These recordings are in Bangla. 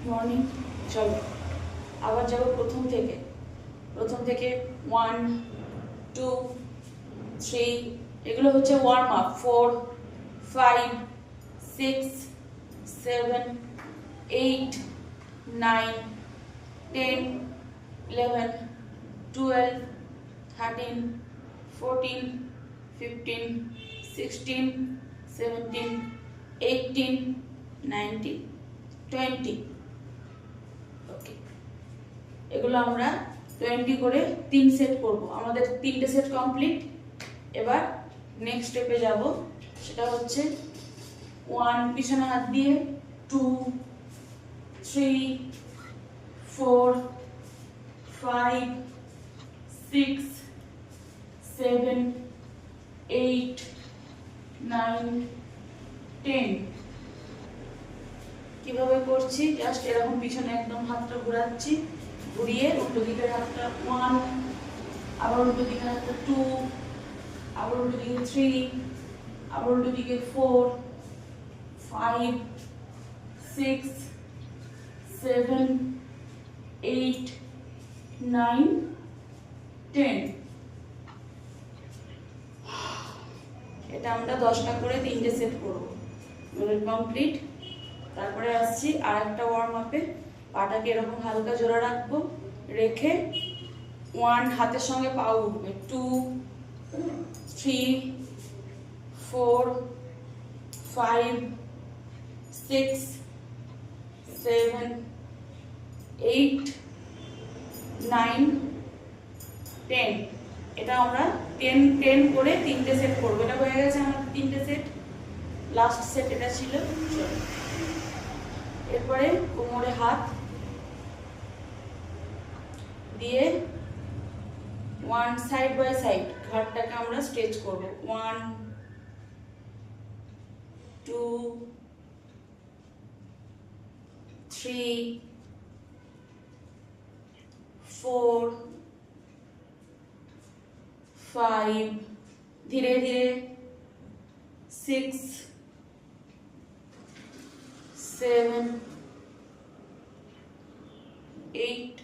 মর্নিং। চলো আবার যাবো প্রথম থেকে 1 2 3, এগুলো হচ্ছে ওয়ার্ম আপ। 4 5 6 7 8 9 10 11 12 13 14 15 16 17 18 19 20। ওকে, এগুলো আমরা 20 করে 3 সেট করব। আমাদের 3টে সেট কমপ্লিট। এবার নেক্সট স্টেপে যাব, সেটা হচ্ছে 1 পিছনে হাত দিয়ে, 2 3 4 5 6 7 8 9 10। কিভাবে করছি, জাস্ট এরকম পিছনে একদম হাতটা ঘোরাচ্ছি, ঘুরিয়ে উল্টো দিকের হাতটা 1, আবার উল্টো দিকের হাতটা 2, আবার উল্টো দিকে 3, আবার উল্টো দিকে 4 5 6 7 8 9 10। এটা আমরা 10টা করে 3টে সেট করব। কমপ্লিট। তারপরে আসছি আর একটা ওয়ার্ম আপে। পাটাকে এরকম হালকা জোড়া রাখবো, রেখে 1 হাতের সঙ্গে পা উঠবে, 2 3 4 5 6 7 8 9 10। এটা আমরা 10 করে 3টে সেট করবো। এটা হয়ে গেছে আমার 3টে সেট। লাস্ট সেট এটা ছিল। এরপরে কোমরে হাত দিয়ে 1 সাইড বাই সাইড ঘাড়টাকে আমরা স্ট্রেচ করব। 1 2 3 4 5, ধীরে ধীরে 6 7 8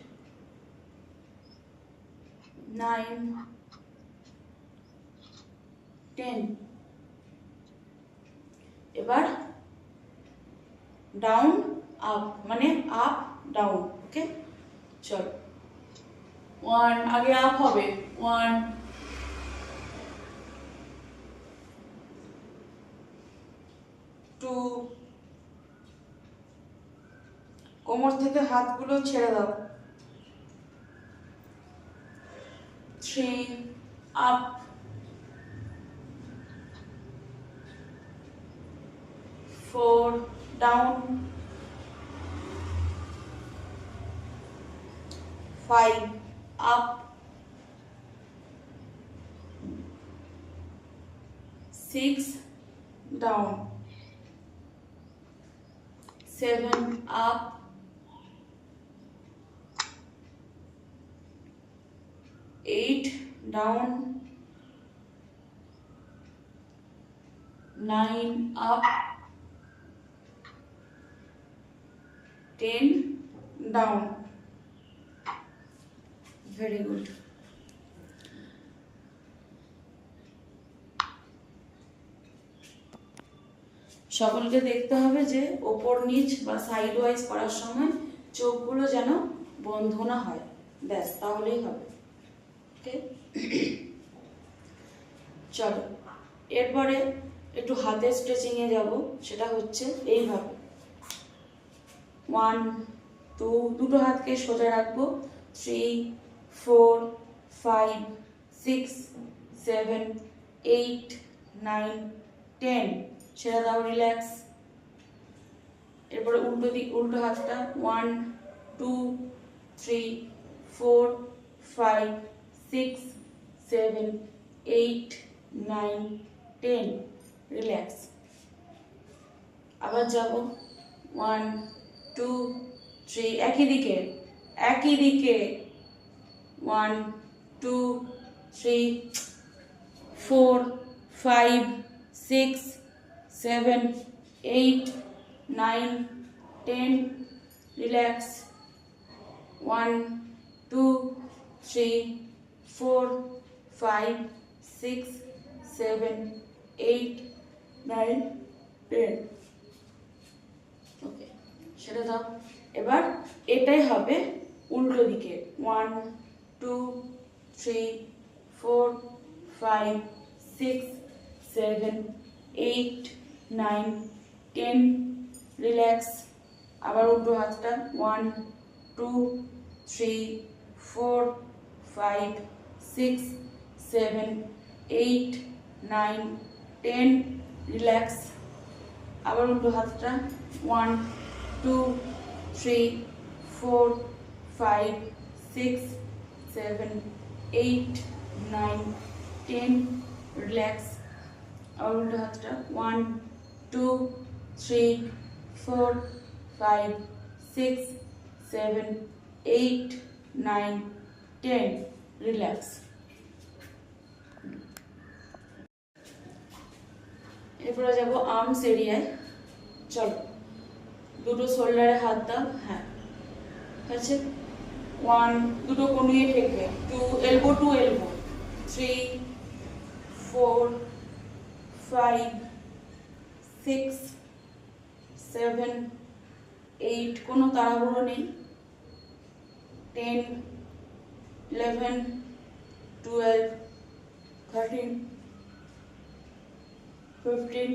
9 10। এবার ডাউন আপ, মানে আপ ডাউন। ওকে, চলো 1 আগে আপ হবে, 1 2, কোমর থেকে হাতগুলো ছেড়ে দাও, 3 up, 4 down, 5 up, 6 down, 7 up, 8 down, 9 up, 10 down. Very good. সকলকে দেখতে হবে যে ওপর নিচ বা সাইড ওয়াইজ করার সময় চোখগুলো যেন বন্ধ না হয়, ব্যাস তাহলেই হবে। ওকে, চলো এরপরে একটু হাতের স্ট্রেচিংয়ে যাব। সেটা হচ্ছে এইভাবে 1 2, দুটো হাতকে সোজা রাখবো, 3 4 5 6 7 8 9 10। ছেড়ে দাও, রিল্যাক্স। এরপরে উল্টো হাতটা 1 2 3 4 5 6 7 8 9 10, রিল্যাক্স। আবার যাব 1 2 3, একই দিকে 1 2 3 4 5 6 7 8 9 10, relax, 1 2 3 4 5 6 7 8 9 10 ওকে সেটা দাও। এবার এটাই হবে উল্টো দিকে 1 2 3 4 5 6 7 8 9 10 রিল্যাক্স। আবার উল্টো হাতটা 1 2 3 4 5 6 7 8 9 10 রিল্যাক্স। আবার উল্টো হাতটা 1 2 3 4 5 6 7 8 9 10 রিল্যাক্স। আবার উল্টো হাতটা 1 2 3 4 5 6 7 8 9 10 রিল্যাক্স। এরপরে যাব আর্মস এরিয়ায়। চলো দুটো শোল্ডারে হাত দাও, হ্যাঁ আছে 1 দুটো কনুয়ে ঠেকবে, 2 এলবো টু এলবো, 3 4 5 6 7 8 কোনো তাড়াহুড়ো নেই, 10 11 12 13 15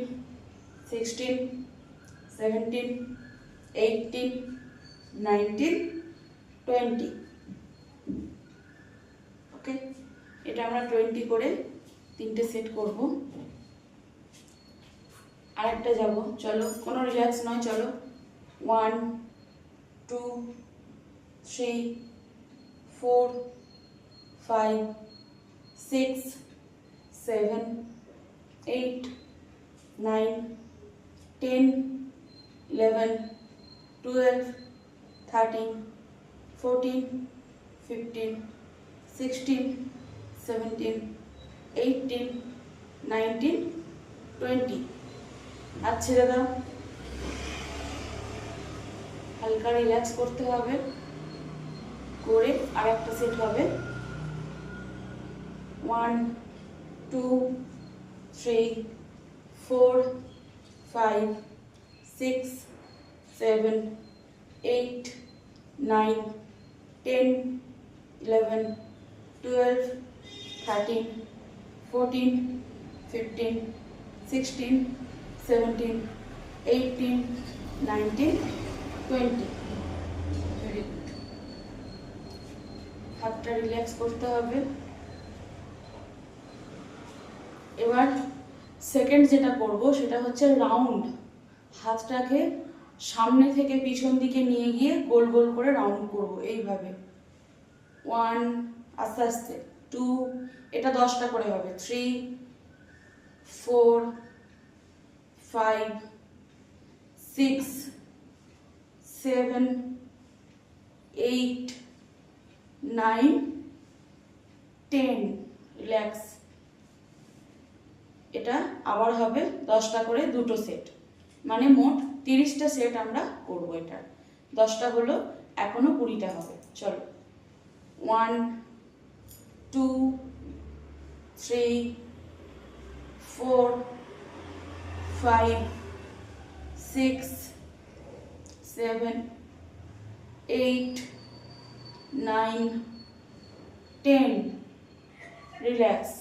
16 17 18 19 20 ওকে। এটা আমরা 20 করে তিনটে সেট করব। আরেকটা যাব, চলো কোনো রিল্যাক্স নয়, চলো 1 2 3 4 5 6 7 8 9 10 11 12 13 14 15 16 17 18 19 20 হাত ছেড়ে দাও, হালকা রিল্যাক্স করতে হবে, করে আর একটা সেট হবে 1 2 3 4 5 6 7 8 9 10 11 12 13 14 15 16 17 18 19 20 ভেরি গুড। হাতটা রিল্যাক্স করতে হবে। এবার সেকেন্ড যেটা করব সেটা হচ্ছে রাউন্ড। হাতটাকে সামনে থেকে পিছন দিকে নিয়ে গিয়ে গোল গোল করে রাউন্ড করব এইভাবে, 1 আস্তে আস্তে, 2 এটা 10টা করে হবে, 3 4 5 6 7 8 9 10 রিল্যাক্স। এটা আবার হবে 10টা করে দুটো সেট, মানে মোট 30টা সেট আমরা করব। এটা 10টা হলো, এখনো 20টা হবে। চলো 1 2 3 4 5 6 7 8 9 10 রিল্যাক্স।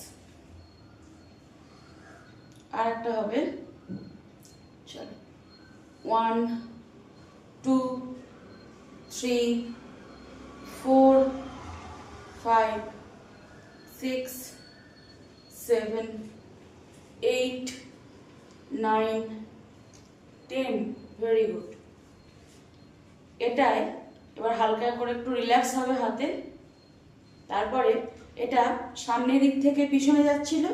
আর একটা হবে, চলো 1 2 3 4 5 6 7 8 9 10 ভেরি গুড। এটাই এবার হালকা করে একটু রিল্যাক্স হবে হাতে। তারপরে এটা সামনের দিক থেকে পিছনে যাচ্ছিল,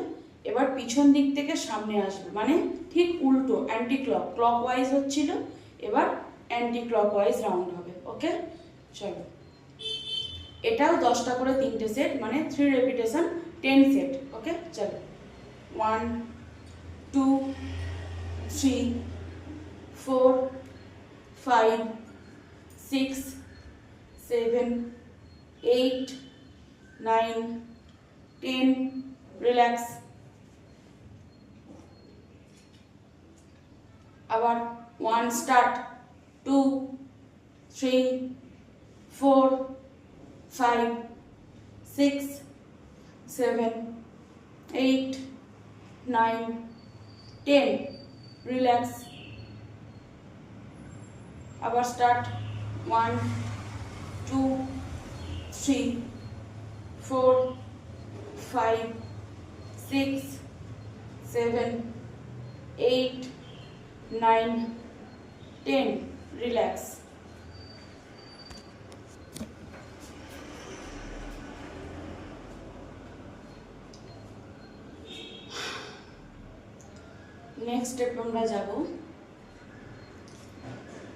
এবার পিছন দিক থেকে সামনে আসবে, মানে ঠিক উল্টো, অ্যান্টি ক্লকওয়াইজ হচ্ছিল, এবার অ্যান্টি ক্লকওয়াইজ রাউন্ড হবে। ওকে চলো, এটাও 10টা করে তিনটে সেট, মানে 3 রেপিটেশন 10 সেট। ওকে চলো 1 2 3 4 5 6 7 8 9 10 রিল্যাক্স আবার 1 স্টার্ট 2 3 4 5 6 7 8 9 10 রিল্যাক্স আবার স্টার্ট 1 2 3 4 5 6 7 8 9 10 রিল্যাক্স নেক্সট স্টেপ আমরা যাব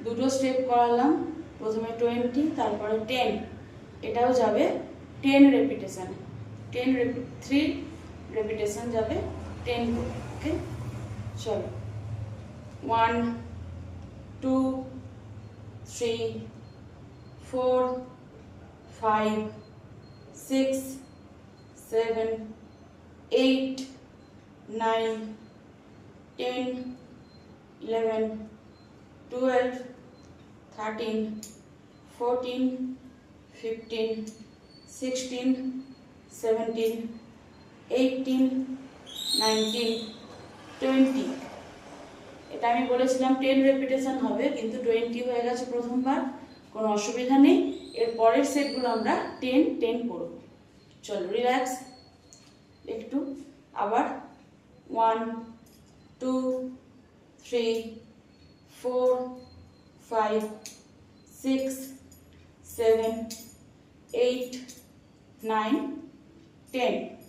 দুটো স্টেপ করালাম প্রথমে 20 তারপরে 10 এটাও যাবে 10 রেপিটেশন 3 রেপিটেশন যাবে 10 করে ওকে চলো 1 2 3 4 5 6 7 8 9 10 11 12 13 14 15 16 17 18 19 20 এটা আমি বলেছিলাম 10 রেপিটেশন হবে কিন্তু 20 হয়ে গেছে প্রথমবার কোনো অসুবিধা নেই এর পরের সেটগুলো আমরা 10 10 করব চলো রিল্যাক্স একটু আবার 1 2 3 4 5 6 7 8 9 10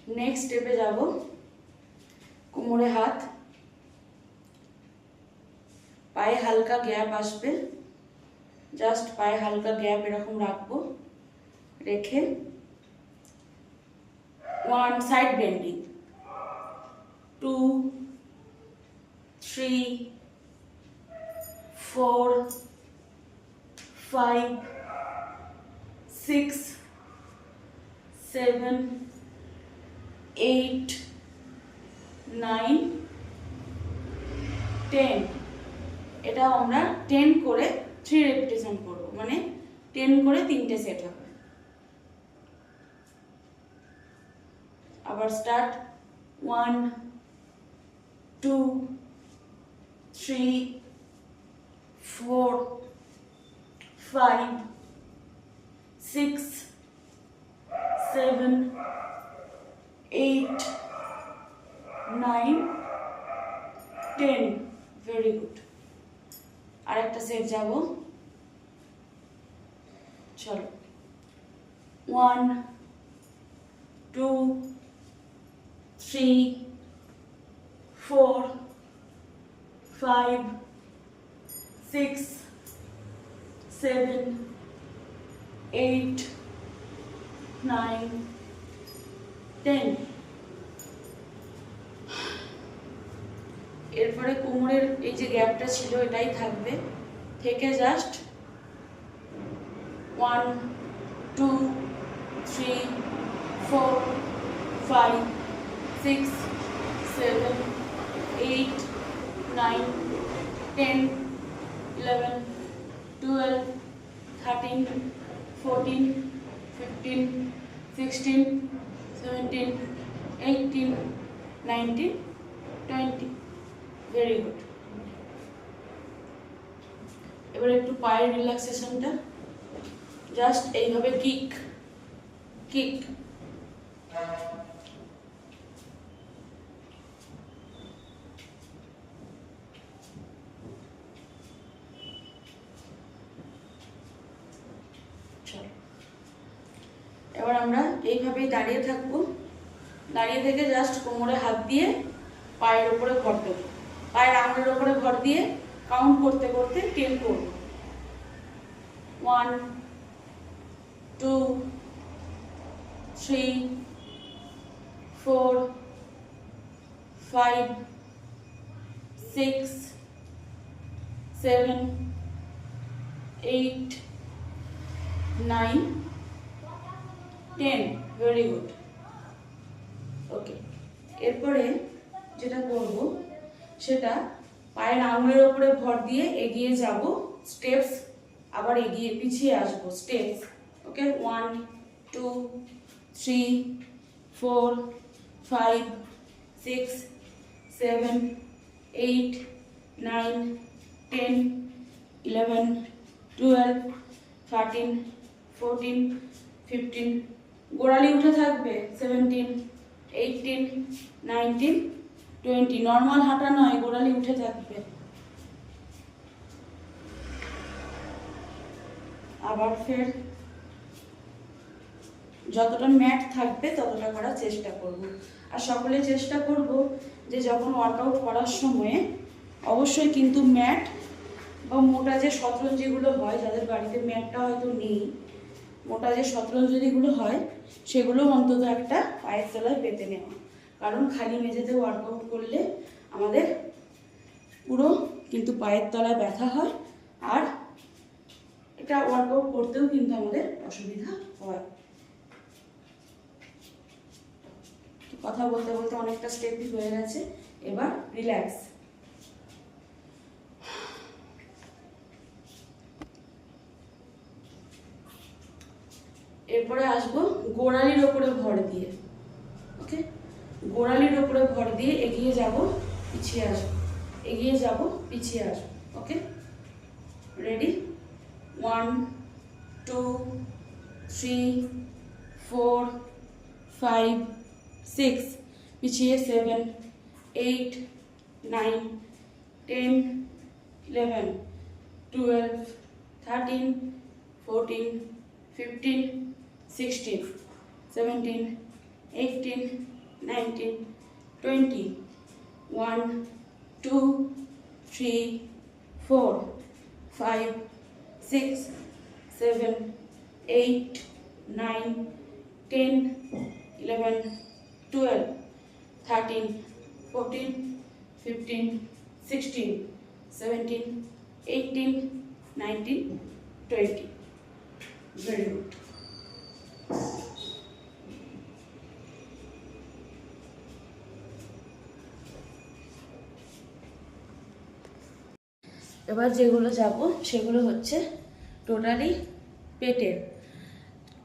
নেক্সট স্টেপে যাব কোমরে হাত পায়ে হালকা গ্যাপ আসবে জাস্ট পায়ে হালকা গ্যাপ এরকম রাখবো রেখে 1 সাইড বেন্ডিং 2 3 4 5 6 7 8 9 10 এটা আমরা 10 করে 3 রেপিটেশন করব মানে 10 করে 3টে সেট হবে আবার স্টার্ট 1 2 3 4 5 6 7 8 9 10 ভেরি গুড আরেকটা সেট যাব চলো 1 2 3 4 5 6 7 8 9 10 এরপরে কোমরের এই যে গ্যাপটা ছিল এটাই থাকবে থেকে জাস্ট 1 2 3 4 5 6 7 8 9 10 11 12 13 14 15 16 17 18 19 20 ভেরি গুড এবার একটু পায়ের রিল্যাক্সেশনটা জাস্ট এইভাবে কিক কিক এবার আমরা এইভাবেই দাঁড়িয়ে থাকবো দাঁড়িয়ে থেকে জাস্ট কোমরে হাত দিয়ে পায়ের উপরে ভর দেবো পায়ের আঙুলের উপরে ভর দিয়ে কাউন্ট করতে করতে 10 করব 1 2 3 4 5 6 7 8 9 10 ভেরি গুড ওকে এরপরে যেটা করব সেটা পায়ের আঙুলের উপরে ভর দিয়ে এগিয়ে যাব স্টেপস আবার এগিয়ে পিছিয়ে আসব স্টেপস ওকে 1 2 3 4 5 6 7 8 9 10 11 12 13 14 15 গোড়ালি উঠে থাকবে 17 18 19 20 নর্মাল হাঁটা নয় গোড়ালি উঠে থাকবে আবার ফের যতটা ম্যাট থাকবে ততটা করার চেষ্টা করব আর সকলে চেষ্টা করব যে যখন ওয়ার্কআউট করার সময়ে অবশ্যই কিন্তু ম্যাট বা মোটা যে শতরঞ্জিগুলো হয় যাদের বাড়িতে ম্যাটটা হয়তো নেই মোটা যে শতরঞ্জিগুলো হয় সেগুলো অন্তত একটা পায়ের তলায় পেতে নেওয়া কারণ খালি মেঝেতে ওয়ার্কআউট করলে আমাদের পুরো কিন্তু পায়ের তলায় ব্যথা হয় আর এটা ওয়ার্কআউট করতেও কিন্তু আমাদের অসুবিধা হয় কথা বলতে বলতে অনেকটা স্টেপই হয়ে গেছে এবার রিল্যাক্স এরপরে আসবো গোড়ালির ওপরে ভর দিয়ে ওকে গোড়ালির ওপরে ভর দিয়ে এগিয়ে যাব পিছিয়ে আসবো এগিয়ে যাব পিছিয়ে আসবো ওকে রেডি 1 2 3 4 5 6 পিছিয়ে 7 8 9 10 11 12 13 14 15 16 17 18 19 20 1 2 3 4 5 6 7 8 9 10 11 12 13 14 15 16 17 18 19 20 very good এবার যেগুলো যাব সেগুলো হচ্ছে টোটালি পেটের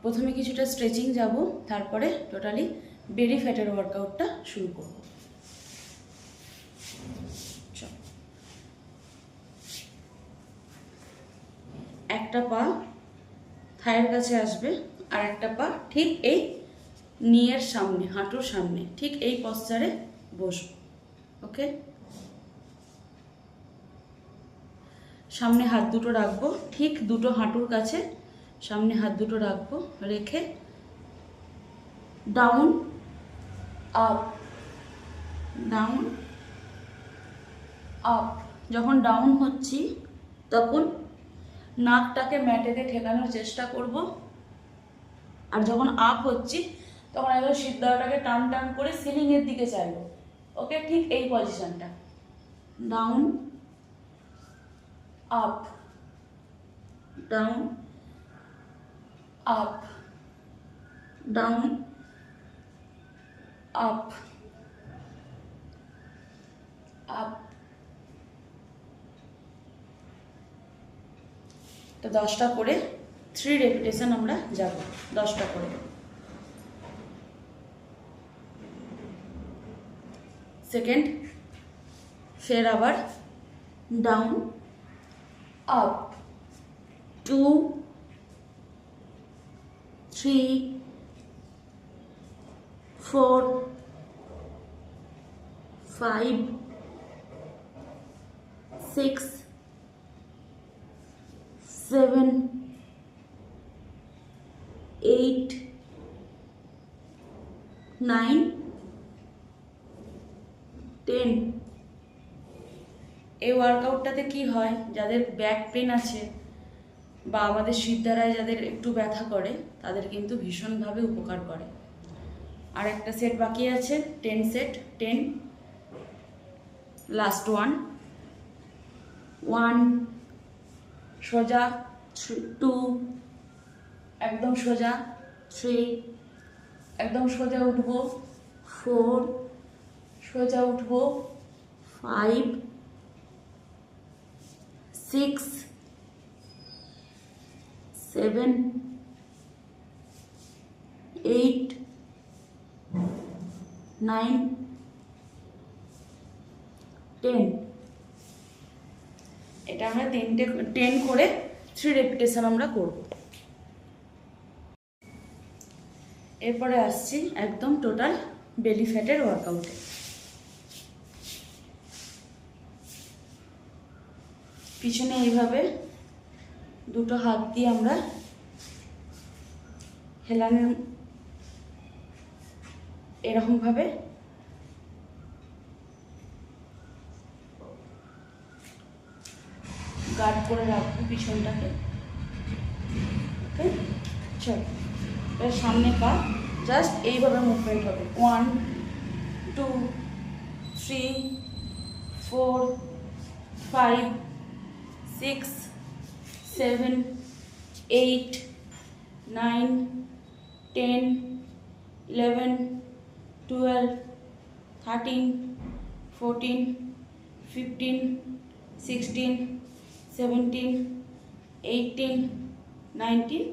প্রথমে কিছুটা স্ট্রেচিং যাব তারপরে টোটালি বেলি ফ্যাটের ওয়ার্কআউটটা শুরু করব একটা পা থায়ের কাছে আসবে আর একটা পা ঠিক এই নিয়ের সামনে হাঁটুর সামনে ঠিক এই পশ্চারে বসবো ওকে সামনে হাত দুটো রাখবো ঠিক দুটো হাঁটুর কাছে সামনে হাত দুটো রাখবো রেখে ডাউন আপ ডাউন আপ যখন ডাউন হচ্ছি তখন নাকটাকে ম্যাটেতে ঠেকানোর চেষ্টা করব আর যখন আপ হচ্ছি তখন একদম সিদ্ধাটাকে টান টান করে সিলিংয়ের দিকে চাইবো ওকে ঠিক এই পজিশনটা down up down up down up up তো 10টা করে 3 রেপিটেশন আমরা যাব 10টা করে সেকেন্ড ফের আবার ডাউন আপ 2 3 4 5 6 7 8 9 10 এই ওয়ার্কআউটটাতে কি হয় যাদের ব্যাক পেন আছে বা আমাদের শিরদাঁড়ায় যাদের একটু ব্যথা করে তাদের কিন্তু ভীষণভাবে উপকার করে আর একটা সেট বাকি আছে 10 সেট 10 লাস্ট ওয়ান 1 সোজা, 2 একদম সোজা, 3 একদম সোজা উঠবো, 4 সোজা উঠবো, 5 6 7 8 9 10। এটা আমরা 10 করে 3 রেপিটেশন আমরা করব। এরপরে আসছি একদম টোটাল বেলি ফ্যাটের ওয়ার্কআউটে। পিছনে এইভাবে দুটো হাত দিয়ে আমরা হেলানের এরকমভাবে গার্ড করে রাখবো পিছনটাকে। ওকে, চল এর সামনে পা জাস্ট এইভাবে মুভমেন্ট হবে। 1 2 3 4 5 6 7 8 9 10 11 12 13 14 15 16 17 18 19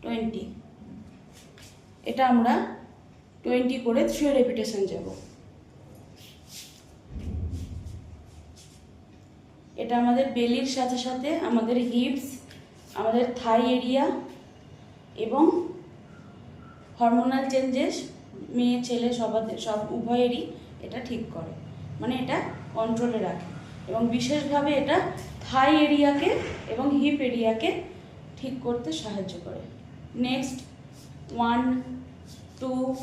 20। এটা আমরা 20 করে 3 রেপিটেশন যাব। এটা আমাদের বেলির সাথে সাথে আমাদের হিপস, আমাদের থাই এরিয়া এবং হরমোনাল চেঞ্জেস মেয়ে ছেলে সব উভয়েরই এটা ঠিক করে, মানে এটা কন্ট্রোলে রাখে এবং বিশেষভাবে এটা থাই এরিয়াকে এবং হিপ এরিয়াকে ঠিক করতে সাহায্য করে। নেক্সট 1 2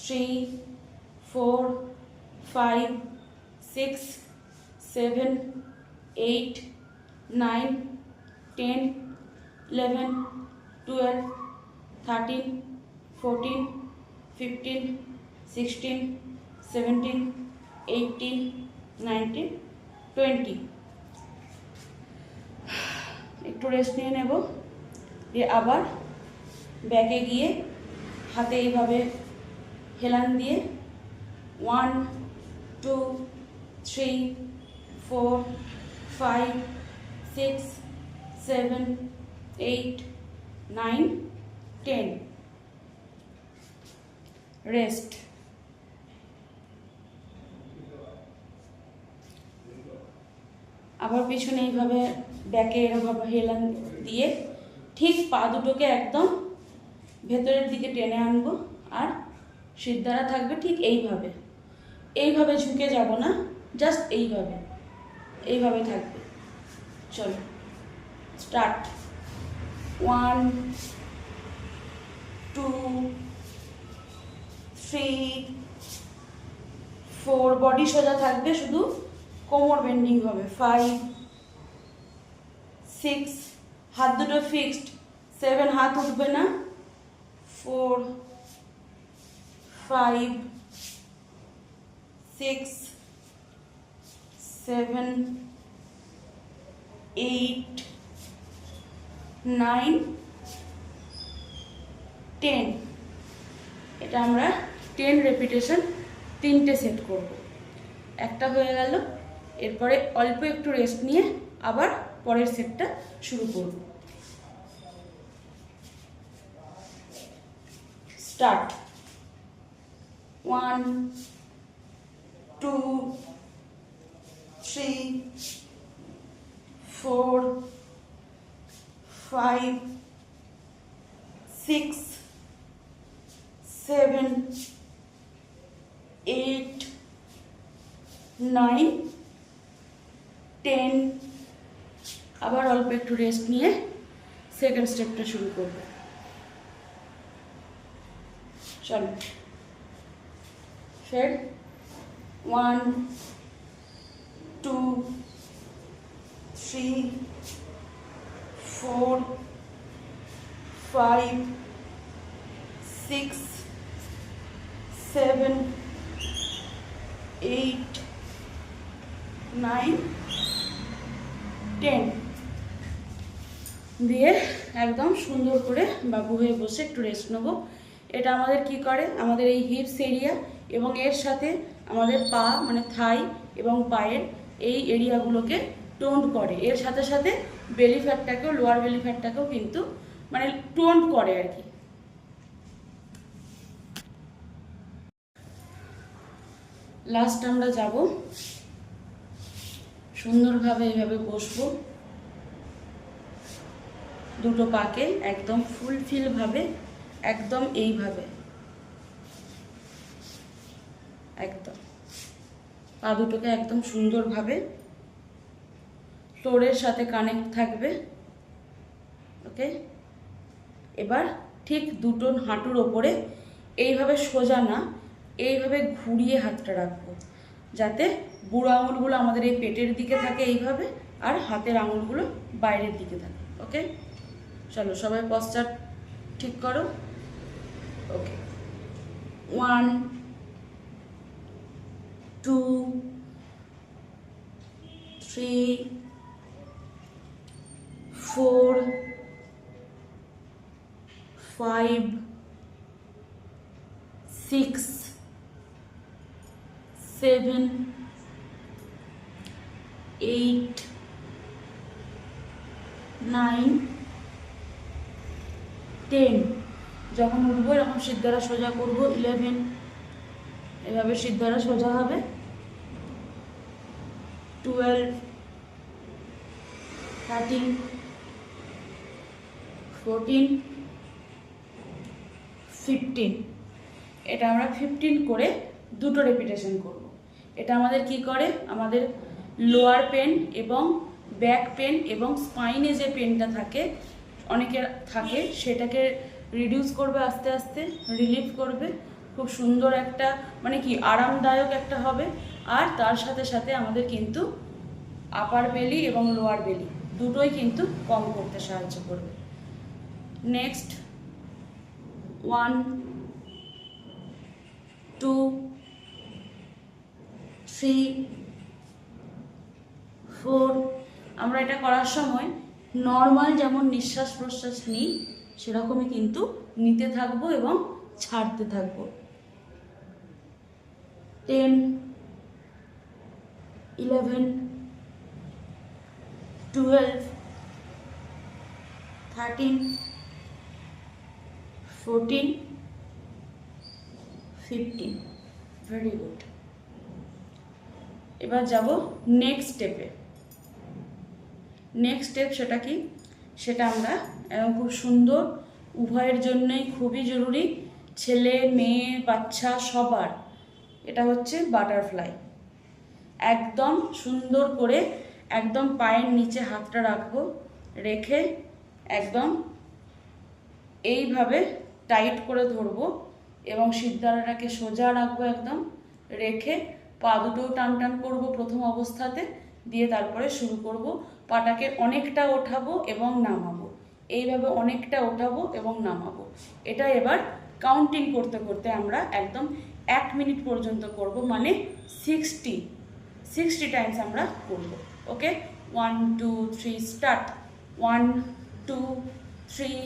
3 4 5 6 7 8 9 10 11 12 13 14 15 16 17 18 19 20। একটু রেস্ট নিয়ে নেব, দিয়ে আবার ব্যাকে গিয়ে হাতে এইভাবে হেলান দিয়ে 1 2 3 4 5 6 7 8 9 10 রেস্ট। আবার পিছনে এইভাবে ব্যাকে এরকমভাবে হেলান দিয়ে ঠিক পা দুটোকে একদম ভেতরের দিকে টেনে আনবো আর সিদ্ধারা থাকবে ঠিক এইভাবে। এইভাবে ঝুঁকে যাব না, জাস্ট এইভাবে থাকবে। চলো স্টার্ট। 1 2 3 4 বডি সোজা থাকবে, শুধু কোমর বেন্ডিং হবে। 5 6 হাত দুটো ফিক্সড, 7 হাত উঠবে না, 4 5 6 7 8 9 10। এটা আমরা 10 রেপিটেশন 3টে সেট করব। একটা হয়ে গেল, এরপরে অল্প একটু রেস্ট নিয়ে আবার পরের সেটটা শুরু করব। স্টার্ট। 1 2 3 4 5 6 7 8 9 10। আবার অল্প একটু রেস্ট নিয়ে সেকেন্ড স্টেপটা শুরু করব। চলো ফের 1 2 3 4 5 6 7 8 9 10 দিয়ে একদম সুন্দর করে বাবু হয়ে বসে একটু রেস্ট নেবো। এটা আমাদের কি করে, আমাদের এই হিপস এরিয়া এবং এর সাথে আমাদের পা মানে থাই এবং পায়ের এই এরিয়াগুলোকে টোন করে। এর সাথে সাথে বেলি ফ্যাটটাকেও, লোয়ার বেলি ফ্যাটটাকেও কিন্তু মানে টোন করে আর কি। লাস্ট আমরা যাব, সুন্দরভাবে এইভাবে বসবো, দুটো পাকে একদম ফুলফিলভাবে, একদম এইভাবে, একদম পা দুটোকে একদম সুন্দরভাবে ফ্লোরের সাথে কানেক্ট থাকবে। ওকে, এবার ঠিক দুটো হাঁটুর ওপরে এইভাবে সোজা না, এইভাবে ঘুরিয়ে হাতটা রাখবো, যাতে বুড়ো আঙুলগুলো আমাদের এই পেটের দিকে থাকে এইভাবে, আর হাতের আঙুলগুলো বাইরের দিকে থাকে। ওকে, চলো সবাই পশ্চার ঠিক করো। ওকে, 1 2 3 4 5 6 7 8 9 10। যখন উঠবো এরকম সিদ্ধারা সোজা করবো। 11, এভাবে সিদ্ধারা সোজা হবে। 12 13 14 15। এটা আমরা 15 করে দুটো রেপিটেশন করব। এটা আমাদের কি করে, আমাদের লোয়ার পেন এবং ব্যাক পেন এবং স্পাইনে যে পেনটা থাকে, অনেকের থাকে, সেটাকে রিডিউস করবে, আস্তে আস্তে রিলিফ করবে। খুব সুন্দর একটা মানে কি আরামদায়ক একটা হবে। আর তার সাথে সাথে আমাদের কিন্তু আপার বেলি এবং লোয়ার বেলি দুটোই কিন্তু কম করতে সাহায্য করবে। নেক্সট 1 2 3 4। আমরা এটা করার সময় নর্মাল যেমন নিঃশ্বাস প্রশ্বাস নিই সেরকমই কিন্তু নিতে থাকবো এবং ছাড়তে থাকবো। 10 11 12 13 14 15। Very good. এবার যাব নেক্সট স্টেপে। নেক্সট স্টেপ সেটা কি, সেটা আমরা খুব সুন্দর, উভয়ের জন্যই খুবই জরুরি, ছেলে মেয়ে বাচ্চা সবার, এটা হচ্ছে বাটারফ্লাই। একদম সুন্দর করে একদম পায়ের নিচে হাতটা রাখবো, রেখে একদম এইভাবে টাইট করে ধরবো এবং সিদ্ধারাটাকে সোজা রাখবো, একদম রেখে পা দুটোও টান টান করবো প্রথম অবস্থাতে, দিয়ে তারপরে শুরু করব। পাটাকে অনেকটা ওঠাবো এবং নামাবো, এইভাবে অনেকটা ওঠাবো এবং নামাবো। এটা এবার কাউন্টিং করতে করতে আমরা একদম 1 মিনিট পর্যন্ত করব, মানে 60 টাইমস আমরা করব। ওকে, 1 2 3 স্টার্ট। 1 2 3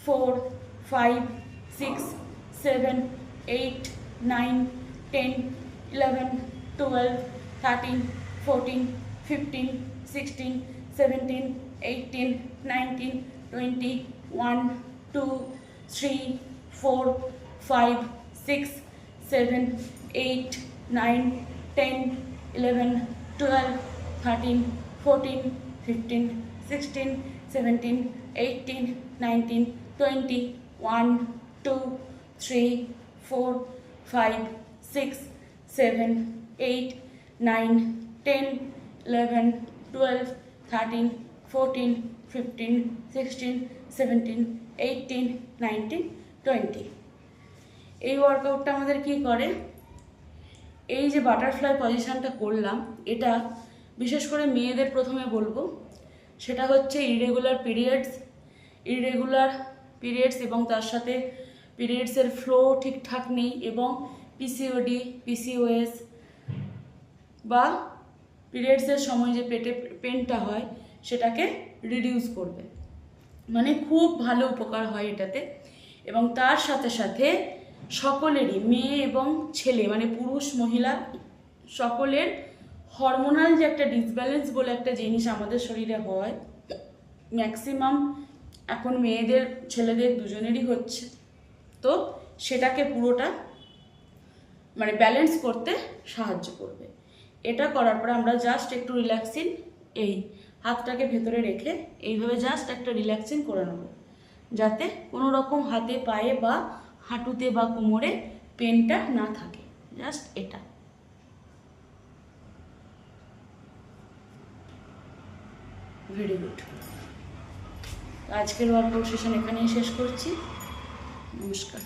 4 5 6 7 8 9 10 11 12 13 14 15 16 17 18 19 20 1 2 3 4 5 6 7 8 9 10 11 12 13 14 15 16 17 18 19 20 1 2 3 4 5 6 7 8 9 10 11 12 13 14 15 16 17 18 19 20। এই ওয়ার্কআউটটা আমাদের কি করে, এই যে বাটারফ্লাই পজিশনটা করলাম, এটা বিশেষ করে মেয়েদের প্রথমে বলবো, সেটা হচ্ছে ইরেগুলার পিরিয়ডস এবং তার সাথে পিরিয়ডসের ফ্লো ঠিকঠাক নেই এবং পিসিওডি, পিসিওএস বা পিরিয়ডসের সময় যে পেটে পেনটা হয় সেটাকে রিডিউস করবে, মানে খুব ভালো উপকার হয় এটাতে। এবং তার সাথে সাথে সকলেরই, মেয়ে এবং ছেলে মানে পুরুষ মহিলা সকলের হরমোনাল যে একটা ডিসব্যালেন্স বলে একটা জিনিস আমাদের শরীরে হয়, ম্যাক্সিমাম এখন মেয়েদের ছেলেদের দুজনেরই হচ্ছে, তো সেটাকে পুরোটা মানে ব্যালেন্স করতে সাহায্য করবে। এটা করার পরে আমরা জাস্ট একটু রিল্যাক্সিং, এই হাতটাকে ভেতরে রেখে এইভাবে জাস্ট একটা রিল্যাক্সিং করে নেব, যাতে কোনো রকম হাতে পায়ে বা হাঁটুতে বা কোমরে পেনটা না থাকে। জাস্ট এটা। Very good. আজকের ওয়ার্কআউট সেশন এখানেই শেষ করছি। নমস্কার।